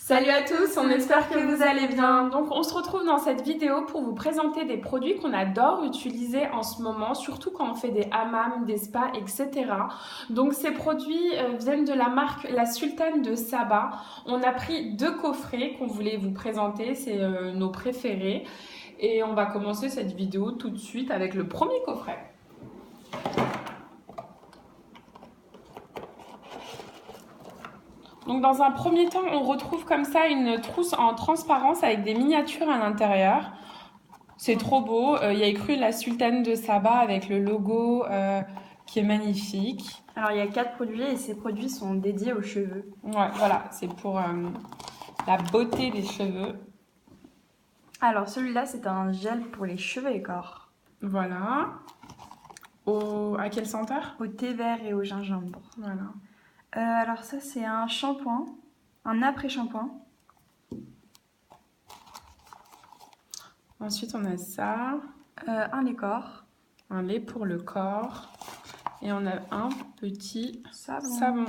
Salut à tous, on espère que vous allez bien. Donc on se retrouve dans cette vidéo pour vous présenter des produits qu'on adore utiliser en ce moment, surtout quand on fait des hammams, des spas, etc. Donc ces produits viennent de la marque La Sultane de Saba. On a pris 2 coffrets qu'on voulait vous présenter, c'est nos préférés. Et on va commencer cette vidéo tout de suite avec le premier coffret. Donc dans un premier temps, on retrouve comme ça une trousse en transparence avec des miniatures à l'intérieur. C'est trop beau. Il y a écrit La Sultane de Saba avec le logo qui est magnifique. Alors il y a 4 produits et ces produits sont dédiés aux cheveux. Ouais, voilà, c'est pour la beauté des cheveux. Alors celui-là c'est un gel pour les cheveux et corps. Voilà. À quelle senteur? Au thé vert et au gingembre. Voilà. Alors ça c'est un shampoing, un après-shampoing. Ensuite on a ça. Un lait corps. Un lait pour le corps. Et on a un petit savon.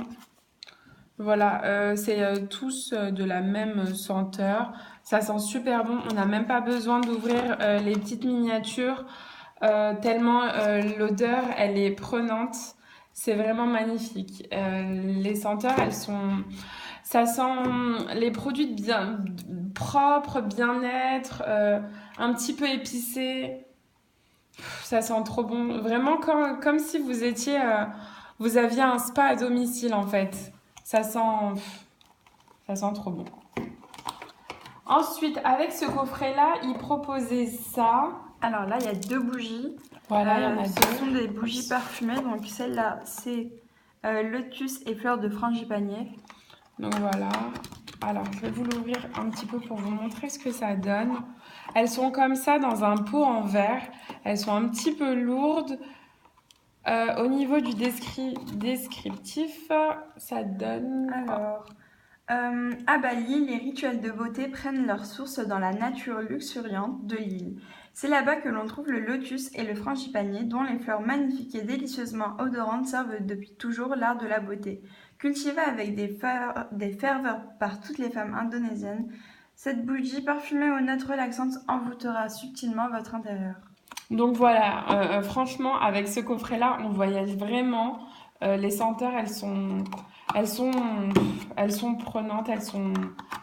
Voilà, c'est tous de la même senteur. Ça sent super bon. On n'a même pas besoin d'ouvrir les petites miniatures tellement l'odeur, elle est prenante. C'est vraiment magnifique. Les senteurs, ça sent les produits bien propres, bien-être, un petit peu épicés. Ça sent trop bon. Vraiment comme si vous aviez un spa à domicile en fait. Ça sent trop bon. Ensuite, avec ce coffret-là, il proposait ça. Alors là, il y a 2 bougies. Voilà, il y en a 2. Ce sont des bougies parfumées. Donc celle-là, c'est lotus et fleurs de frangipanier. Donc voilà. Alors, je vais vous l'ouvrir un petit peu pour vous montrer ce que ça donne. Elles sont comme ça dans un pot en verre. Elles sont un petit peu lourdes. Au niveau du descriptif, ça donne... Alors, à Bali, les rituels de beauté prennent leur source dans la nature luxuriante de l'île. C'est là-bas que l'on trouve le lotus et le frangipanier, dont les fleurs magnifiques et délicieusement odorantes servent depuis toujours l'art de la beauté. Cultivée avec des ferveurs par toutes les femmes indonésiennes, cette bougie parfumée aux notes relaxantes envoûtera subtilement votre intérieur. Donc voilà, franchement, avec ce coffret-là, on voyage vraiment. Les senteurs, elles sont prenantes,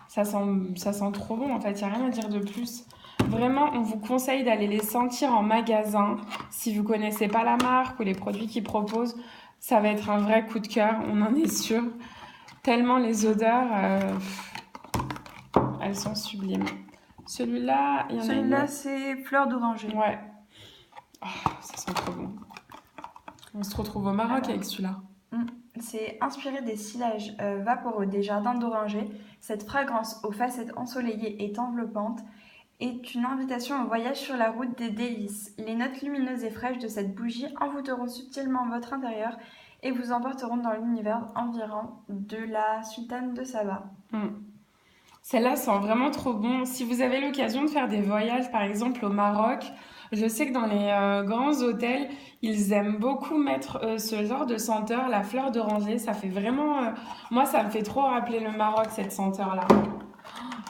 ça sent trop bon en fait. Il n'y a rien à dire de plus. Vraiment, on vous conseille d'aller les sentir en magasin. Si vous connaissez pas la marque ou les produits qu'ils proposent, ça va être un vrai coup de cœur, on en est sûr. Tellement les odeurs, elles sont sublimes. Celui-là, il y en a une. Celui-là, c'est fleur d'oranger. Ouais. Oh, ça sent trop bon. On se retrouve au Maroc avec celui-là. C'est inspiré des sillages vaporeux des jardins d'Oranger. Cette fragrance aux facettes ensoleillées et enveloppante est une invitation au voyage sur la route des délices. Les notes lumineuses et fraîches de cette bougie envoûteront subtilement votre intérieur et vous emporteront dans l'univers environnant de la Sultane de Saba. Celle-là sent vraiment trop bon. Si vous avez l'occasion de faire des voyages, par exemple au Maroc, je sais que dans les grands hôtels, ils aiment beaucoup mettre ce genre de senteur, la fleur d'oranger. Ça fait vraiment... moi, ça me fait trop rappeler le Maroc, cette senteur-là.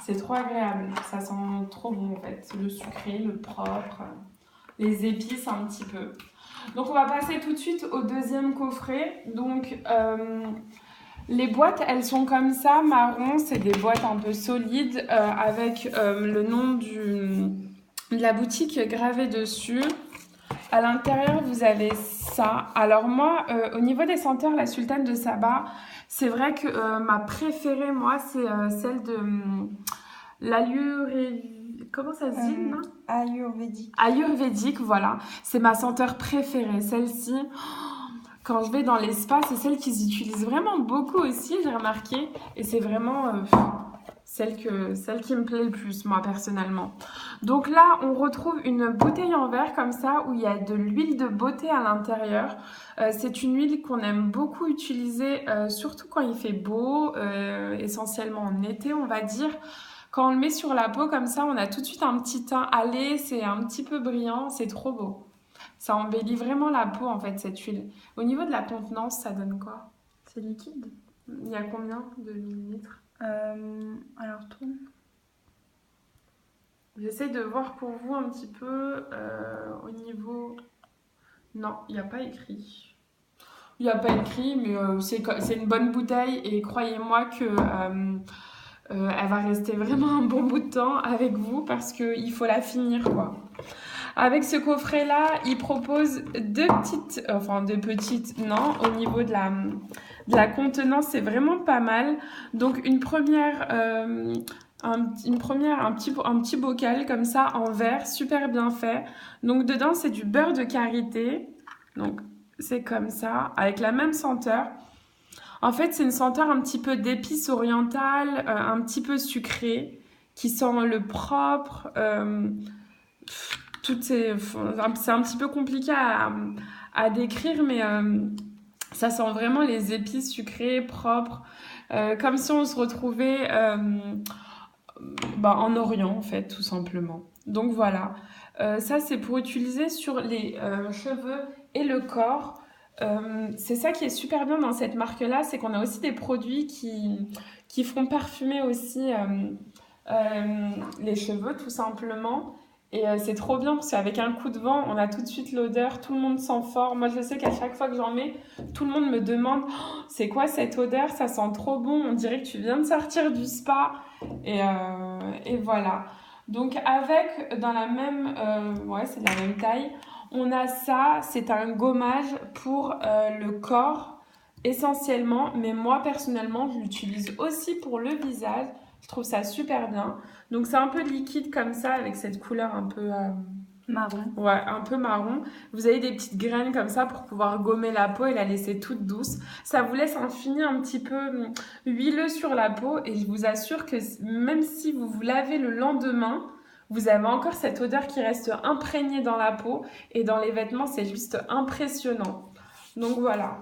C'est trop agréable. Ça sent trop bon, en fait. Le sucré, le propre, les épices un petit peu. Donc, on va passer tout de suite au deuxième coffret. Donc... les boîtes, elles sont comme ça, marron, c'est des boîtes un peu solides avec le nom de la boutique gravé dessus. À l'intérieur, vous avez ça. Alors moi, au niveau des senteurs, la Sultane de Saba, c'est vrai que ma préférée, moi, c'est celle de comment ça se dit, non? Ayurvédique. Ayurvédique, voilà. C'est ma senteur préférée, celle-ci. Quand je vais dans les spas, c'est celle qu'ils utilisent vraiment beaucoup aussi, j'ai remarqué. Et c'est vraiment celle qui me plaît le plus, moi, personnellement. Donc là, on retrouve une bouteille en verre comme ça, où il y a de l'huile de beauté à l'intérieur. C'est une huile qu'on aime beaucoup utiliser, surtout quand il fait beau, essentiellement en été, on va dire. Quand on le met sur la peau comme ça, on a tout de suite un petit teint allé, c'est un petit peu brillant, c'est trop beau. Ça embellit vraiment la peau, en fait, cette huile. Au niveau de la contenance, ça donne quoi? C'est liquide. Il y a combien de millilitres? Alors J'essaie de voir pour vous un petit peu au niveau... Non, il n'y a pas écrit. Il n'y a pas écrit, mais c'est une bonne bouteille et croyez-moi que elle va rester vraiment un bon bout de temps avec vous parce qu'il faut la finir, quoi. Avec ce coffret-là, il propose deux petites, non, au niveau de la contenance, c'est vraiment pas mal. Donc une première, un petit bocal comme ça en verre, super bien fait. Donc dedans, c'est du beurre de karité. Donc c'est comme ça, avec la même senteur. En fait, c'est une senteur un petit peu d'épices orientales, un petit peu sucrée, qui sent le propre. C'est un petit peu compliqué à décrire, mais ça sent vraiment les épices sucrées, propres, comme si on se retrouvait en Orient, en fait, tout simplement. Donc voilà, ça c'est pour utiliser sur les cheveux et le corps. C'est ça qui est super bien dans cette marque-là, c'est qu'on a aussi des produits qui font parfumer aussi les cheveux, tout simplement. Et c'est trop bien parce qu'avec un coup de vent, on a tout de suite l'odeur, tout le monde sent fort. Moi, je sais qu'à chaque fois que j'en mets, tout le monde me demande oh, c'est quoi cette odeur? Ça sent trop bon, on dirait que tu viens de sortir du spa. Et voilà. Donc, avec dans la même, ouais, c'est de la même taille, on a ça, c'est un gommage pour le corps essentiellement, mais moi personnellement, je l'utilise aussi pour le visage. Je trouve ça super bien. Donc c'est un peu liquide comme ça avec cette couleur un peu Marron. ouais, un peu marron. Vous avez des petites graines comme ça pour pouvoir gommer la peau et la laisser toute douce. Ça vous laisse un fini un petit peu huileux sur la peau et je vous assure que même si vous vous lavez le lendemain, vous avez encore cette odeur qui reste imprégnée dans la peau et dans les vêtements, c'est juste impressionnant. Donc voilà.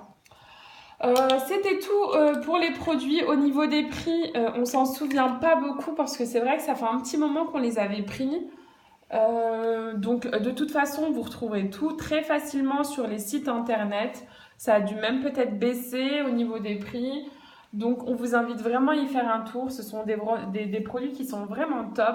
C'était tout pour les produits. Au niveau des prix, on s'en souvient pas beaucoup parce que c'est vrai que ça fait un petit moment qu'on les avait pris. Donc de toute façon, vous retrouverez tout très facilement sur les sites internet. Ça a dû même peut-être baisser au niveau des prix. Donc on vous invite vraiment à y faire un tour. Ce sont des produits qui sont vraiment top.